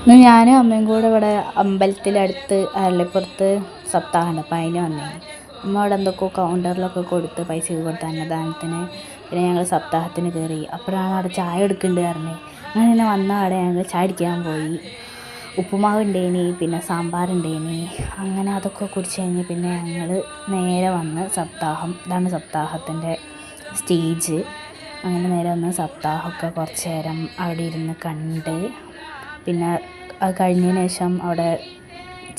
ഇന്ന് ഞാനും അമ്മയും കൂടെ ഇവിടെ അമ്പലത്തിലടുത്ത് അരളിപ്പുറത്ത് സപ്താഹമുണ്ട്. അപ്പം അതിന് വന്നേന്. അമ്മ അവിടെ എന്തൊക്കെയോ കൗണ്ടറിലൊക്കെ കൊടുത്ത് പൈസയൊക്കെ കൊടുത്ത് അന്നദാനത്തിന്. പിന്നെ ഞങ്ങൾ സപ്താഹത്തിന് കയറി. അപ്പോഴാണ് അവിടെ ചായ എടുക്കുന്നുണ്ട് പറഞ്ഞത്. അങ്ങനെ തന്നെ വന്ന അവിടെ ഞങ്ങൾ ചായ അടിക്കാൻ പോയി. ഉപ്പുമാവ് ഉണ്ടേനി, പിന്നെ സാമ്പാറുണ്ടേനി. അങ്ങനെ അതൊക്കെ കുടിച്ച് കഴിഞ്ഞ് പിന്നെ ഞങ്ങൾ നേരെ വന്ന് സപ്താഹം, ഇതാണ് സപ്താഹത്തിൻ്റെ സ്റ്റേജ്. അങ്ങനെ നേരെ വന്ന് സപ്താഹമൊക്കെ കുറച്ച് നേരം അവിടെ ഇരുന്ന് കണ്ട്. പിന്നെ അത് കഴിഞ്ഞതിന് ശേഷം അവിടെ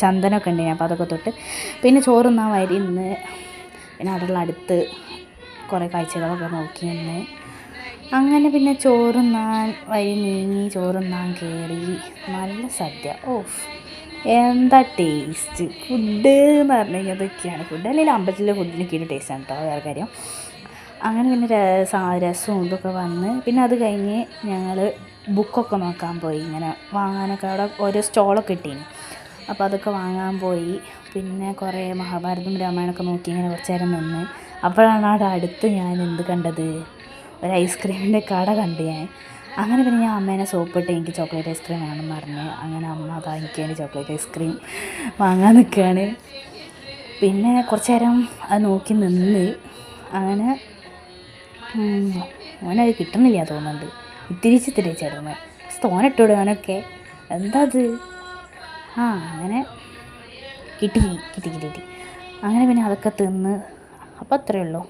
ചന്ദനമൊക്കെ ഉണ്ടായി. അപ്പോൾ അതൊക്കെ തൊട്ട് പിന്നെ ചോറ് തിന്നാൻ വരി നിന്ന്. പിന്നെ അവിടെയുള്ള അടുത്ത് കുറേ കാഴ്ചകളൊക്കെ നോക്കി നിന്ന്. അങ്ങനെ പിന്നെ ചോറ് തിന്നാൻ വരി നീങ്ങി, ചോറ് തിന്നാൻ കയറി. നല്ല സദ്യ. ഓഫ്, എന്താ ടേസ്റ്റ്! ഫുഡ് എന്ന് പറഞ്ഞു കഴിഞ്ഞാൽ അതൊക്കെയാണ്. ഫുഡ് അല്ലെങ്കിൽ അമ്പലത്തിലെ ഫുഡിനൊക്കെ ടേസ്റ്റാണ് കേട്ടോ, വേറെ കാര്യം. അങ്ങനെ പിന്നെ രസവും ഇതൊക്കെ വന്ന് പിന്നെ അത് കഴിഞ്ഞ് ഞങ്ങൾ ബുക്കൊക്കെ നോക്കാൻ പോയി. ഇങ്ങനെ വാങ്ങാനൊക്കെ അവിടെ ഓരോ സ്റ്റോളൊക്കെ ഇട്ടീനി. അപ്പോൾ അതൊക്കെ വാങ്ങാൻ പോയി. പിന്നെ കുറേ മഹാഭാരതം രാമായണമൊക്കെ നോക്കി ഇങ്ങനെ കുറച്ച് നേരം നിന്ന്. അപ്പോഴാണ് അവിടെ അടുത്ത് ഞാൻ എന്ത് കണ്ടത്, ഒരു ഐസ്ക്രീമിൻ്റെ കട കണ്ട് ഞാൻ. അങ്ങനെ പിന്നെ ഞാൻ അമ്മേനെ സോപ്പിട്ട് എനിക്ക് ചോക്ലേറ്റ് ഐസ്ക്രീം വേണമെന്ന് പറഞ്ഞ്. അങ്ങനെ അമ്മ അതാ എനിക്ക് വേണ്ടി ചോക്ലേറ്റ് ഐസ്ക്രീം വാങ്ങാൻ നിൽക്കുകയാണ്. പിന്നെ കുറച്ച് നേരം അത് നോക്കി നിന്ന്. അങ്ങനെ ഓനത് കിട്ടുന്നില്ല തോന്നുന്നുണ്ട്. ഇത്തിരി ചേർന്ന് തോനിട്ടോടും അവനൊക്കെ. എന്താ അത്? അങ്ങനെ കിട്ടി. അങ്ങനെ പിന്നെ അതൊക്കെ തിന്ന്. അപ്പോൾ അത്രയേ ഉള്ളൂ.